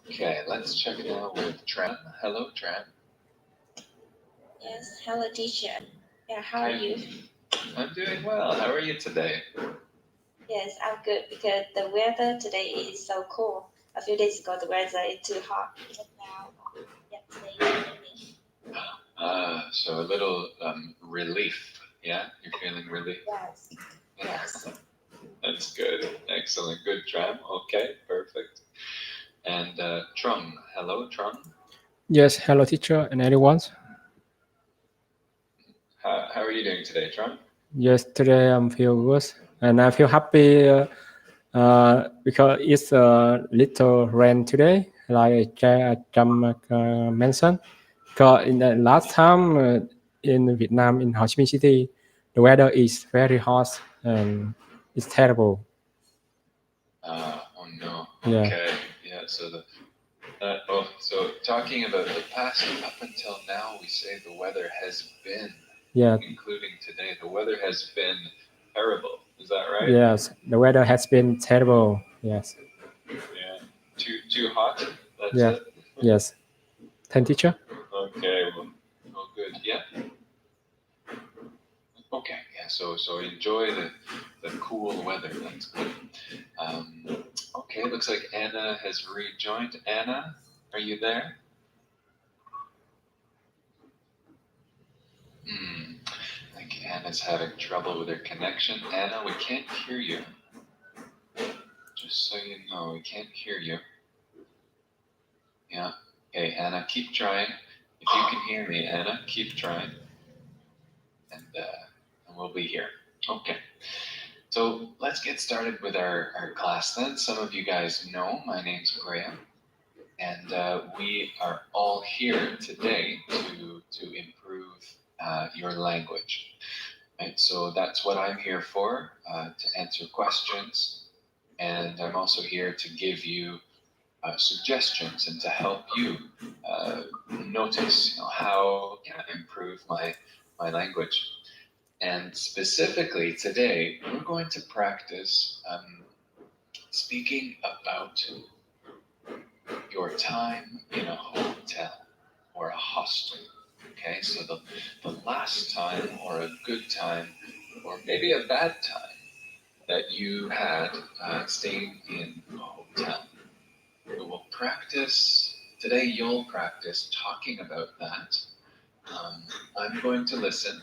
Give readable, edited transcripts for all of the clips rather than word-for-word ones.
Okay, let's check now with Tran. Hello, Tran. Yes, hello teacher. Yeah, how are you? I'm doing well. How are you today? Yes, I'm good because the weather today is so cool. A few days ago the weather is too hot, but now, yeah, today is rainy. So a little relief. Yeah, you're feeling relief? Yes, yes. That's good. Excellent. Good, Tran. Okay, perfect. And Trung. Hello, Trung. Yes, hello teacher and everyone. How are you doing today, Trung? Yes, today I'm feel good and I feel happy because it's a little rain today, like Trump mentioned. Because in the last time in Vietnam, in Ho Chi Minh City, the weather is very hot and it's terrible. Oh no. Yeah. Okay. Yeah. So talking about the past up until now, we say the weather has been, Yeah. including today, the weather has been terrible. Is that right? Yes, the weather has been terrible. Yes. Yeah. Too hot. That's Yeah. it. Yes. Thank teacher. Okay. Well, good. Yeah. Okay. Yeah. So enjoy the cool weather. That's good. Okay. Looks like Anna has rejoined. Anna, are you there? I think Anna's having trouble with her connection. Anna, we can't hear you. Just so you know, we can't hear you. Yeah. Okay, Anna, keep trying. If you can hear me, Anna, keep trying. And we'll be here. Okay. So let's get started with our class then. Some of you guys know my name's Graham. And we are all here today to improve your language. Right? So that's what I'm here for, to answer questions. And I'm also here to give you suggestions and to help you notice how can I improve my language. And specifically today, we're going to practice speaking about your time in a hotel or a hostel. Okay, so the last time or a good time or maybe a bad time that you had staying in a hotel. We will practice, today you'll practice talking about that. I'm going to listen,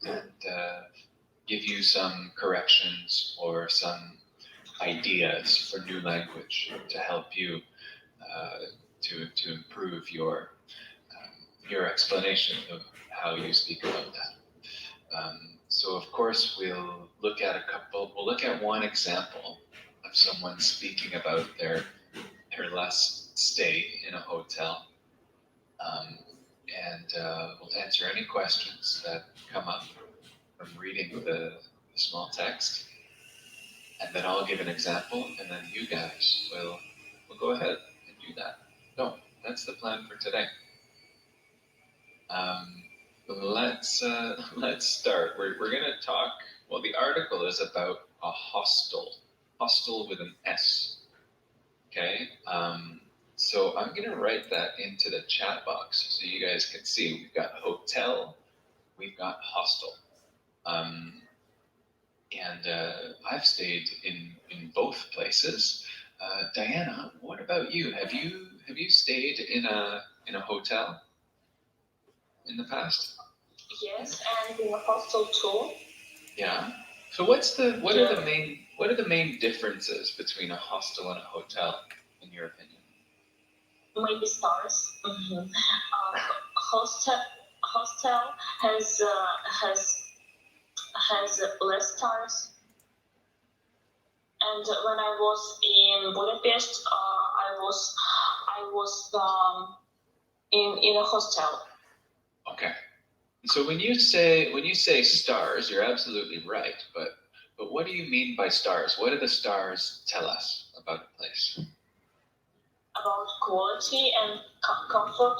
and give you some corrections or some ideas for new language to help you to improve your explanation of how you speak about that. So of course we'll look at one example of someone speaking about their last stay in a hotel, and we'll answer any questions that come up from reading the small text, and then I'll give an example, and then you guys will go ahead and do that. So that's the plan for today. Let's start. We're gonna talk. Well, the article is about a hostel with an S. Okay. So I'm gonna write that into the chat box so you guys can see. We've got hotel, we've got hostel, and I've stayed in both places. Diana, what about you? Have you stayed in a hotel in the past? Yes, and in a hostel too. Yeah. So what are the main differences between a hostel and a hotel, in your opinion? Maybe stars. Mm-hmm. Hostel has less stars. And when I was in Budapest, I was in a hostel. Okay. So when you say stars, you're absolutely right. But what do you mean by stars? What do the stars tell us about a place? About quality and comfort.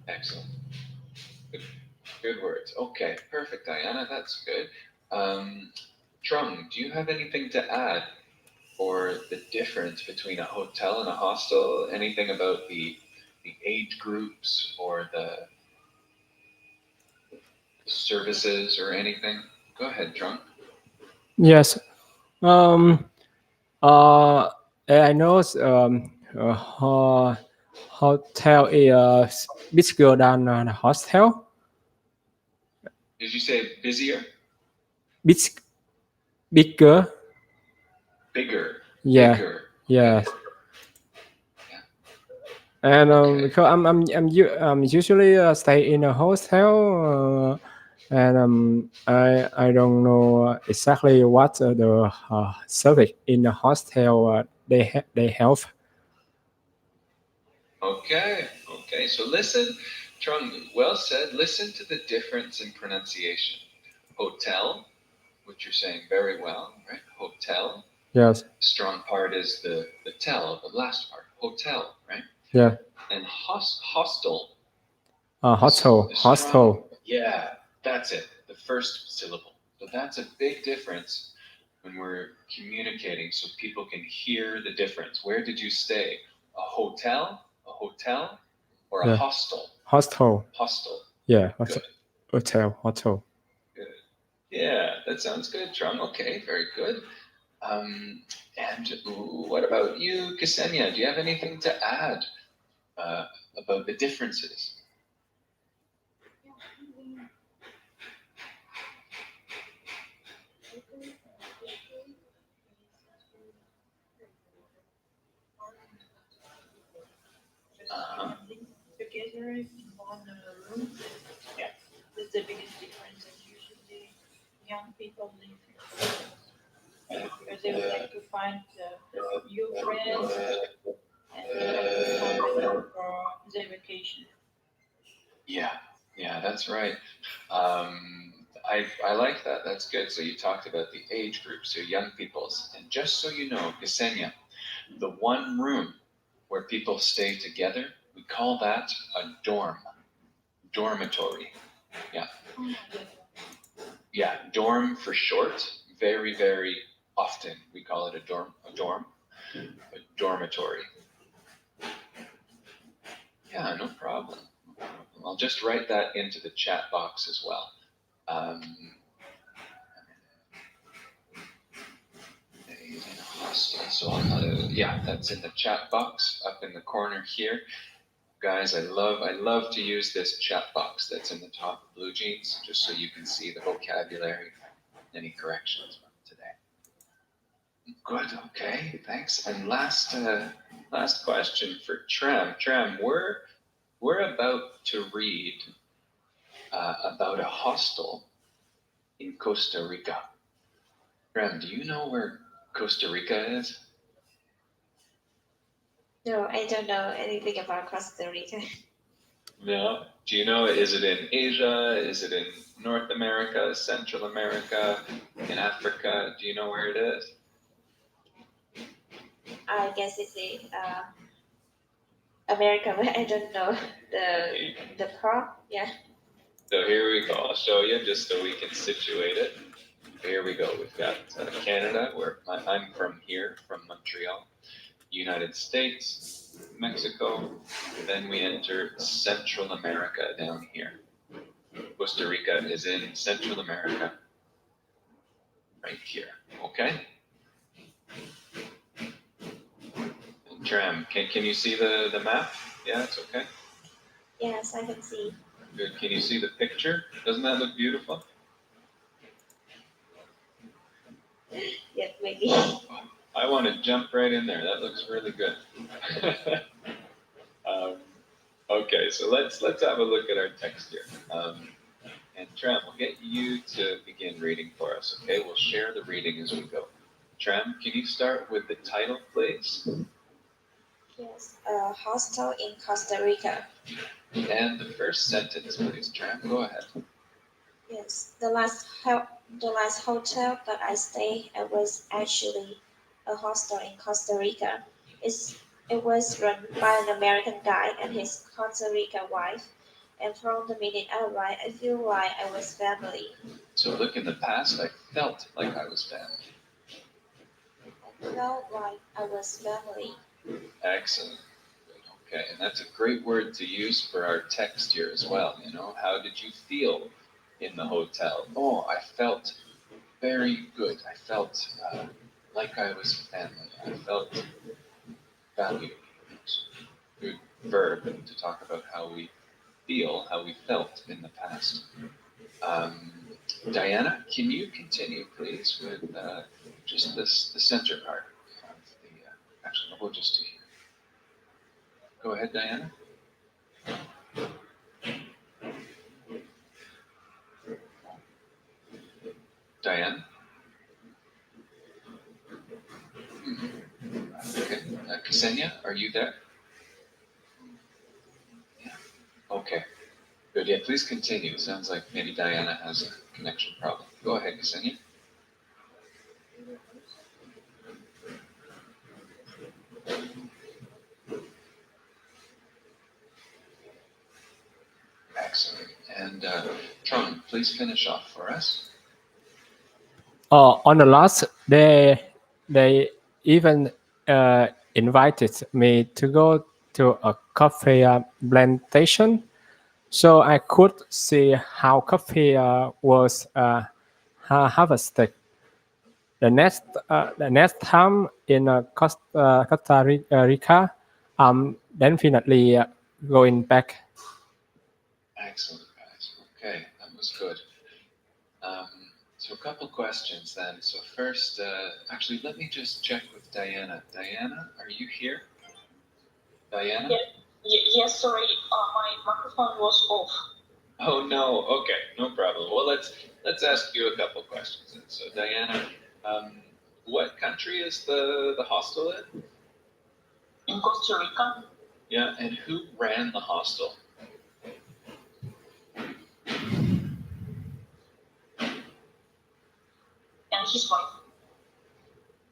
Excellent. Good words. Okay, perfect, Diana. That's good. Trung, do you have anything to add? or the difference between a hotel and a hostel? Anything about the age groups or the services or anything? Go ahead, Trunk. Yes. Um. I know. Hotel is bigger than a hostel. Did you say busier? Big, bigger. Bigger. Yeah. Bigger. Yes. Yeah. And Okay. because I'm usually stay in a hostel, and I don't know exactly what the service in the hostel they have. Okay. Okay. So listen, Trung, well said. Listen to the difference in pronunciation. Hotel, which you're saying very well, right? Hotel. Yes. Strong part is the tell, the last part. Hotel, right? Yeah. And hostel. Hostel. The Hostel. yeah, that's it. The first syllable. So that's a big difference when we're communicating, so people can hear the difference. Where did you stay? A hotel, or a Yeah. hostel? Hostel. Hostel. Yeah. Good. Hotel. Hotel. Good. Yeah, that sounds good, Trung. Okay, very good. And what about you, Ksenia? Do you have anything to add about the differences? Together in one room. Yeah. That's the biggest difference. And usually, young people live because they would like to find new friends and they have good company for their vacation. Yeah, that's right. I like that. That's good. So you talked about the age groups, so young people's. And just so you know, Ksenia, the one room where people stay together, we call that a dormitory. Yeah, dorm for short. Very, very often we call it a dormitory. Yeah, no problem. I'll just write that into the chat box as well. So yeah, that's in the chat box up in the corner here. Guys, I love to use this chat box that's in the top of Blue Jeans, just so you can see the vocabulary, any corrections from today. Good, okay, thanks. And last question for Tram. Tram, we're about to read about a hostel in Costa Rica. Tram, do you know where Costa Rica is? No, I don't know anything about Costa Rica. No. Do you know, is it in Asia? Is it in North America, Central America, in Africa? Do you know where it is? I guess it's in America, but I don't know the part. Yeah. So here we go. I'll show you just so we can situate it. Here we go. We've got Canada, where I'm from here, from Montreal. United States, Mexico. Then we enter Central America down here. Costa Rica is in Central America, right here. Okay? Tram, can you see the map? Yeah, it's okay. Yes, I can see. Good. Can you see the picture? Doesn't that look beautiful? Yes, maybe. I want to jump right in there. That looks really good. Okay, so let's have a look at our text here. And Tram, we'll get you to begin reading for us. Okay, we'll share the reading as we go. Tram, can you start with the title, please? Yes, a hostel in Costa Rica. And the first sentence, please. Tram, go ahead. Yes, the last hotel that I stayed at was actually a hostel in Costa Rica. It was run by an American guy and his Costa Rica wife. And from the minute I arrived, I feel like I was family. So look, in the past, I felt like I was family. felt like I was family. Excellent. Okay, and that's a great word to use for our text here as well. You know, how did you feel in the hotel? Oh, I felt very good. I felt like I was family. I felt valued. Good verb to talk about how we feel, how we felt in the past. Diana, can you continue, please, with just this the center part of the? Actually, we'll just do here. Go ahead, Diana. Diane. Okay. Ksenia, are you there? Yeah. Okay. Good. Yeah, please continue. Sounds like maybe Diana has a connection problem. Go ahead, Ksenia. Excellent. And Tron, please finish off for us. On the last day, they even invited me to go to a coffee plantation, so I could see how coffee was harvested. The next time in Costa Rica, I'm definitely going back. Excellent, guys. Okay, that was good. So a couple questions then. So first, actually, let me just check with Diana. Diana, are you here? Diana? Yes, sorry, my microphone was off. Oh no. Okay, no problem. Well, let's ask you a couple questions. Then. So Diana, what country is the hostel in? In Costa Rica. Yeah, and who ran the hostel? And his wife.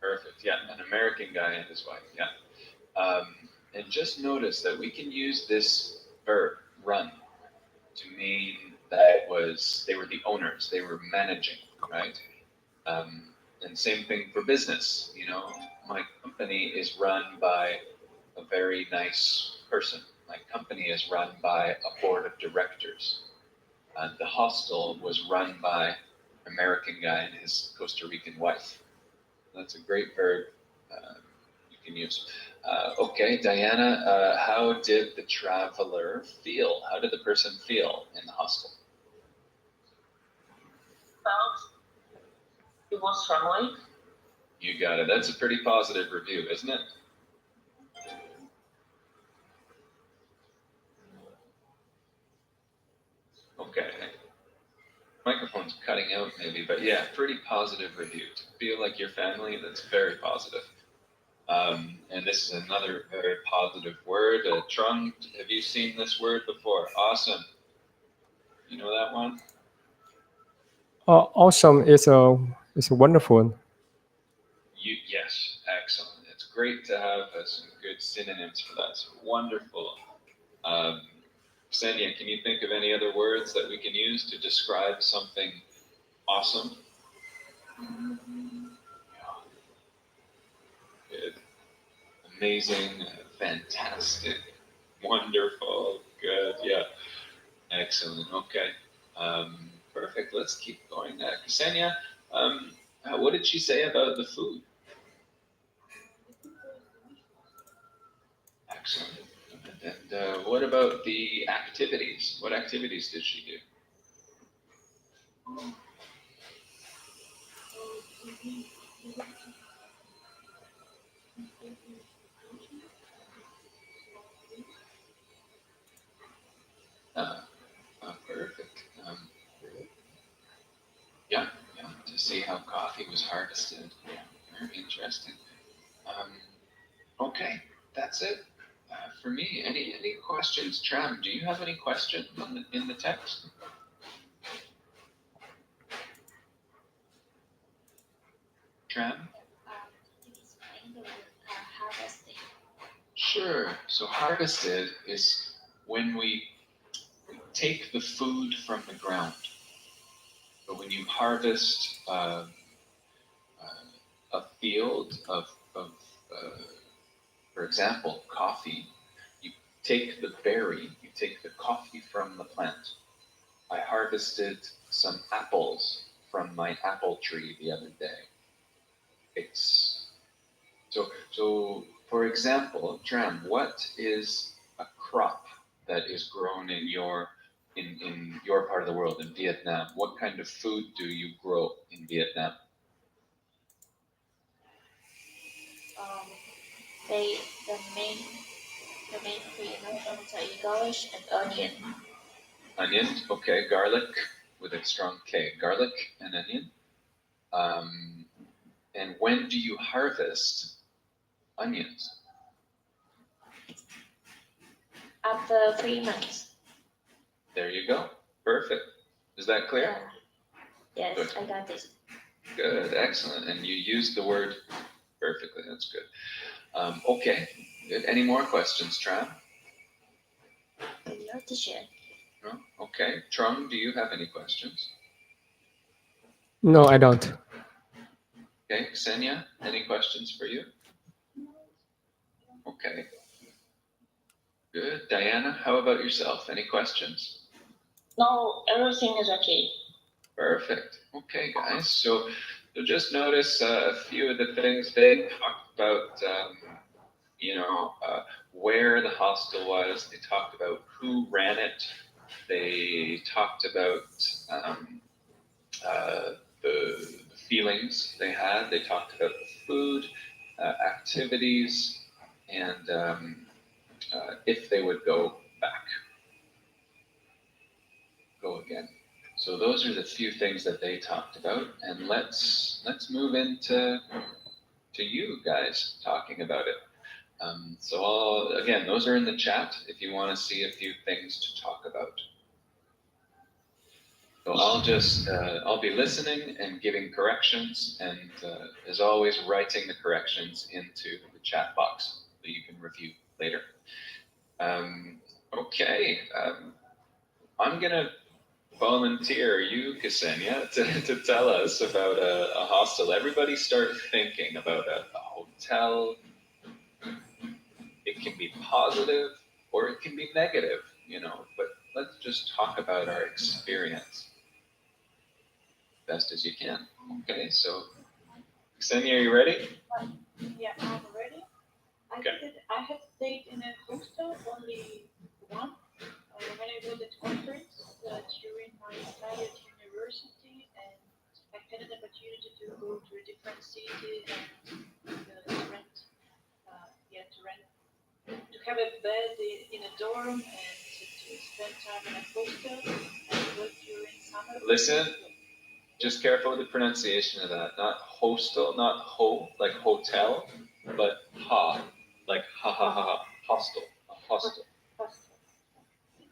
Perfect. Yeah, an American guy and his wife. Yeah. And just notice that we can use this verb, run, to mean that they were the owners, they were managing, right? And same thing for business. You know, my company is run by a very nice person. My company is run by a board of directors. The hostel was run by an American guy and his Costa Rican wife. That's a great verb you can use. Okay, Diana, how did the traveler feel? How did the person feel in the hostel? Felt it was friendly. You got it. That's a pretty positive review, isn't it? Okay. Microphone's cutting out maybe, but yeah, pretty positive review. To feel like your family, that's very positive. And this is another very positive word. Trung, have you seen this word before? Awesome. You know that one? Awesome is wonderful. Yes, excellent. It's great to have some good synonyms for that. So wonderful. Ksenia, can you think of any other words that we can use to describe something awesome? Good. Amazing, fantastic, wonderful, good, yeah. Excellent, okay. Perfect, let's keep going. Ksenia, what did she say about the food? Excellent. And what about the activities? What activities did she do? Perfect. Yeah, to see how coffee was harvested. Yeah, very interesting. Okay, that's it for me. Any questions, Tram? Do you have any questions in the text? Tram? Can you explain the word harvesting? Sure. So harvested is when we take the food from the ground. So when you harvest a field of for example, coffee. You take the berry, you take the coffee from the plant. I harvested some apples from my apple tree the other day. It's so for example, Tram, what is a crop that is grown in your part of the world, in Vietnam? What kind of food do you grow in Vietnam? They the main food in garlic and onion. Onion, okay, garlic with a strong K. Garlic and onion. And when do you harvest onions? After 3 months. There you go. Perfect. Is that clear? Yes, Good. I got this. Good, excellent. And you used the word perfectly. That's good. Okay. Good. Any more questions, Tram? No, teacher. No? Okay. Trung, do you have any questions? No, I don't. Okay. Ksenia, any questions for you? Okay. Good. Diana, how about yourself? Any questions? No, everything is okay. Perfect. Okay, guys. So just notice a few of the things they talked about. Where the hostel was. They talked about who ran it. They talked about the feelings they had. They talked about the food, activities, and if they would go back, go again. So those are the few things that they talked about, and let's move into you guys talking about it. Again, those are in the chat if you want to see a few things to talk about. So I'll be listening and giving corrections, and as always, writing the corrections into the chat box that you can review later. Okay, I'm gonna volunteer you, Ksenia, to tell us about a hostel. Everybody start thinking about a hotel. It can be positive or it can be negative, but let's just talk about our experience best as you can. Okay, so Ksenia, are you ready? Yeah, I'm ready. I have stayed in a hostel only once when I was at conference during my study at university, and I had an opportunity to go to a different city and to have a bed in a dorm and to spend time in a hostel. And it was during summer. Listen, just careful with the pronunciation of that. Not hostel, not ho, like hotel, but ha, like ha ha ha ha, hostel, a hostel.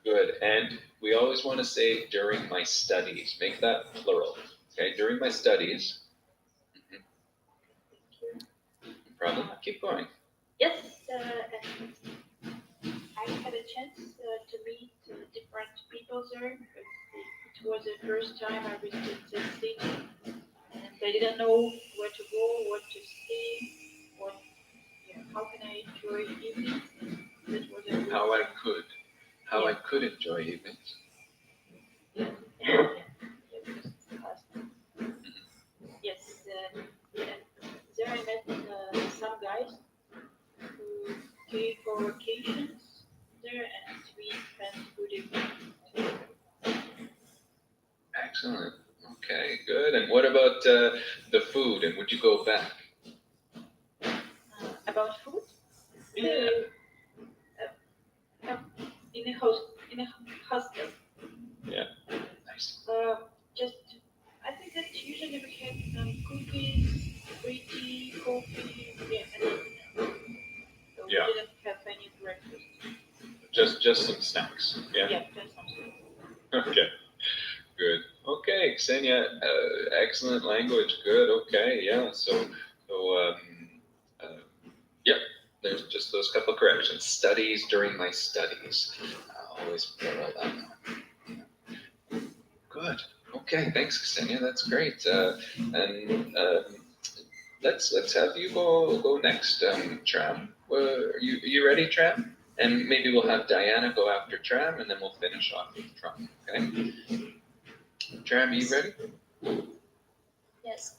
Good, and we always want to say during my studies. Make that plural. Okay, during my studies. No problem. Keep going. Yes, I had a chance to meet different people there because it was the first time I visited the city, and I didn't know where to go, what to see, how can I enjoy evenings. That was a How I could enjoy evenings. Yes, there I met some guys who came for vacations there, and we spent good evenings. Excellent. Okay, good. And what about the food? And would you go back? About food? Yeah. In a hostel. Yeah. Nice. I think that usually we have some cookies, tea, coffee, so we didn't have any breakfast. Just some snacks. Yeah. Yeah, just some snacks. Okay. Good. Okay, Ksenia, excellent language. Good. Okay. Yeah. Yeah. There's just those couple corrections. Studies during my studies. Always plural that one. Good. Okay. Thanks, Ksenia. That's great. And let's have you go next, Tram. You ready, Tram? And maybe we'll have Diana go after Tram, and then we'll finish off with Tram. Okay. Tram, you ready? Yes.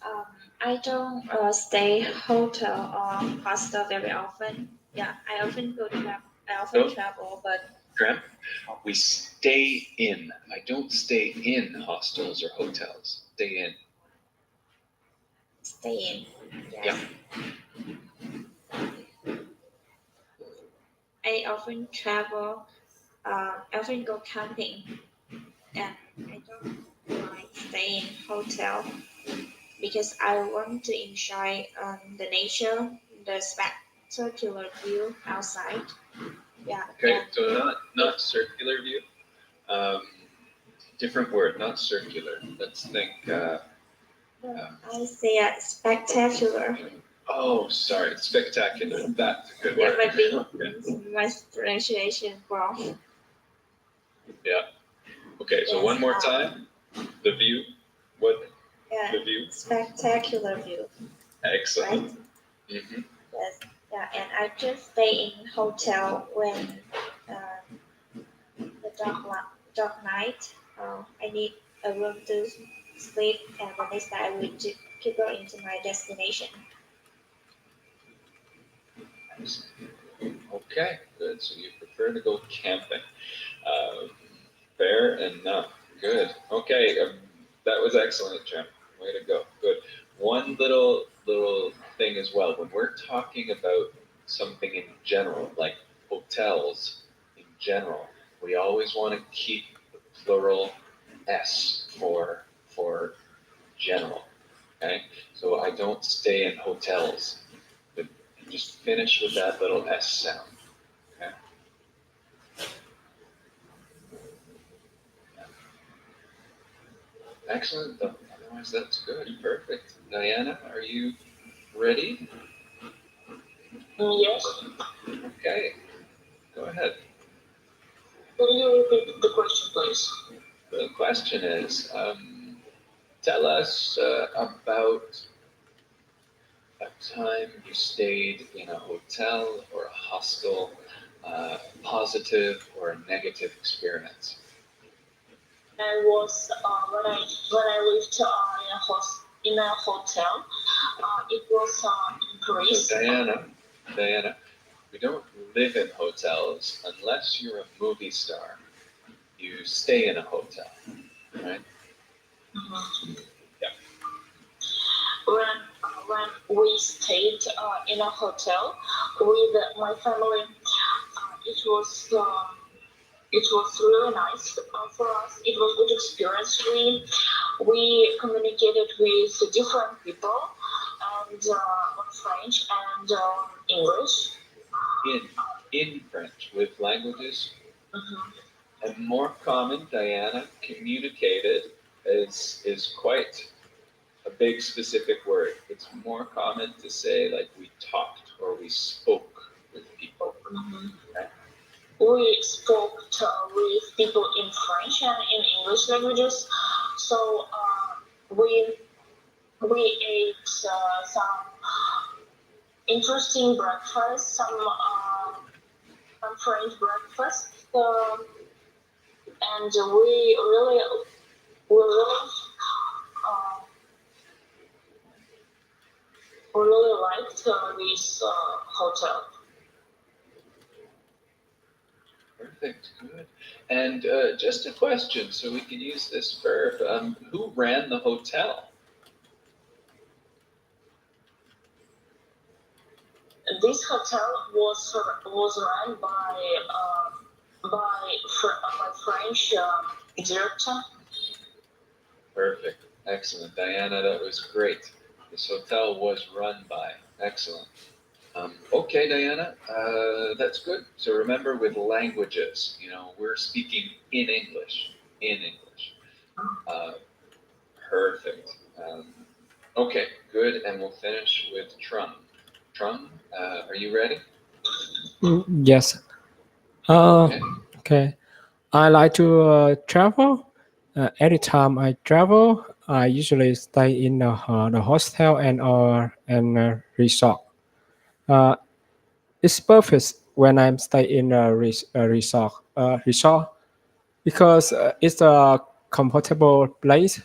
I don't stay hotel or hostel very often. Yeah, I often No. travel, but Tram, we stay in. I don't stay in hostels or hotels. Stay in. stay in. Yes. Yeah. I often travel. I often go camping, and I don't like staying in hotel because I want to enjoy the nature, the spectacular view outside. Yeah. Okay. And So not circular view. Different word, not circular. Let's think. I say spectacular. Oh, sorry, spectacular. That's a good Yeah, word. but being Okay. my pronunciation wrong. Yeah. Okay. So Yes, one more time. The view. What? Yeah, The view. spectacular view. Excellent. Right? Mm-hmm. Yes. Yeah, and I just stay in hotel when the dark night. I need a room to sleep, and the next day I will go into my destination. Okay. Good. So you prefer to go camping. Fair enough. Good. Okay. That was excellent, Jim. Way to go. Good. One little thing as well. When we're talking about something in general, like hotels in general, we always want to keep the plural S for general. Okay. So I don't stay in hotels, but just finish with that little S sound. Okay. Excellent. Otherwise, that's good. Perfect. Diana, are you ready? Yes. Okay. Go ahead. Will you repeat the question, please? The question is, tell us about a time you stayed in a hotel or a hostel, positive or a negative experience. I was when I lived in a hotel. It was in Paris. So Diana, we don't live in hotels unless you're a movie star. You stay in a hotel, right? Mhm. Yeah. When we stayed in a hotel with my family, it was really nice for us. It was good experience. We communicated with different people and on French and English. In French with languages. Mhm. And more common, Diana, communicated is quite a big specific word. It's more common to say like we talked or we spoke with people. Mhm. Okay? We spoke with people in French and in English languages. So we ate some interesting breakfast, some French breakfast, and uh, we really liked this hotel. Perfect, good. And just a question, so we can use this verb. Who ran the hotel? This hotel was run by French director. Perfect, excellent, Diana. That was great. This hotel was run by. Excellent. Okay, Diana, that's good. So remember, with languages, we're speaking in English. In English. Perfect. Okay, good. And we'll finish with Trung. Trung, are you ready? Yes. Okay. I like to travel. Anytime I travel, I usually stay in the hostel and resort. Uh, it's perfect when I'm stay in a resort because it's a comfortable place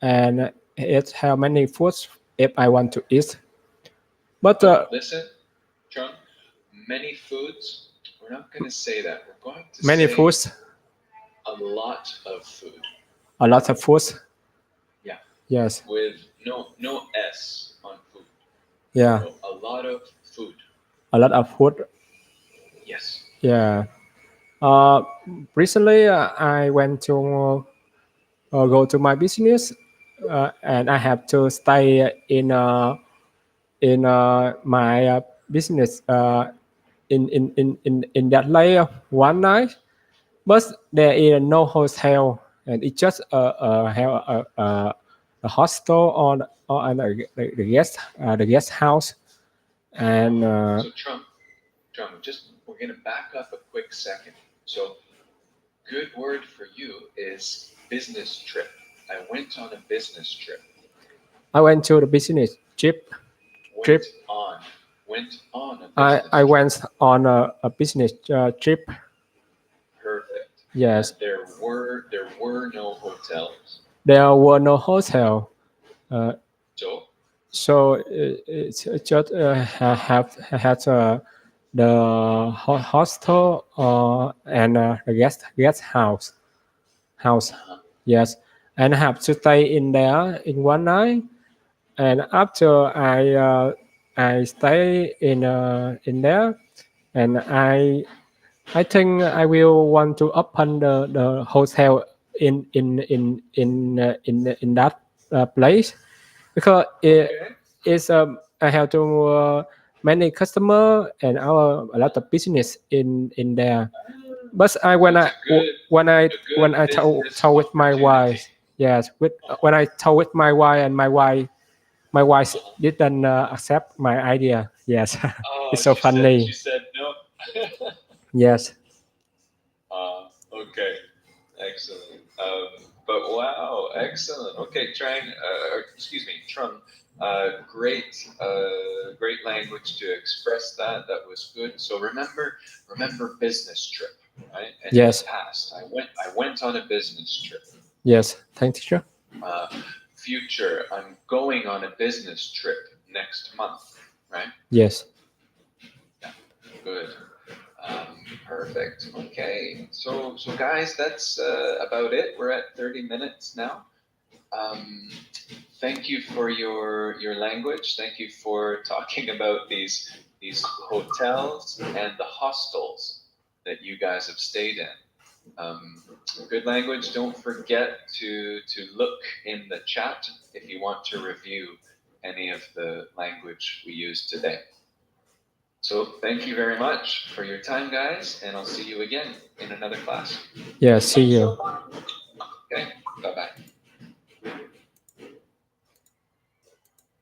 and it have many foods if I want to eat. But Listen, Trump, many foods. We're not going to say that. We're going to many say foods, a lot of food. a lot of foods. Yeah. Yes. With no S on food. Yeah. So a lot of food. A lot of food. Yes. Yeah. Uh, Recently, I went to go to my business, and I have to stay in my business in that layer one night. But there is no hotel, and it's just a hostel or the guest house, and So Trump, just we're going to back up a quick second. So good word for you is business trip. I went on a business trip. I went to the business trip. Went on a business I trip. went on a business trip. Perfect. Yes. And there were no hotels. There were no hotel. So So it's just have had the hostel and the guest house. Yes, and I have to stay in there in one night. And after I stay in there, and I think I will want to open the hotel in that place because it's I have to many customer and a lot of business in there. But I when I told with my wife, yes, with when I told with my wife and my wife didn't accept my idea. Yes, it's so funny. she said no. Yes, Okay. Excellent. But wow, excellent. Okay, excuse me, Trung. Great language to express that. That was good. So remember business trip, right? And yes, in the past, I went on a business trip. yes. Thank you. Future, I'm going on a business trip next month, right? Yes. Yeah, good. Perfect. Okay. So guys, that's about it. We're at 30 minutes now. Thank you for your language. Thank you for talking about these hotels and the hostels that you guys have stayed in. Good language. Don't forget to look in the chat if you want to review any of the language we used today. So thank you very much for your time, guys, and I'll see you again in another class. Yeah, see you. Bye.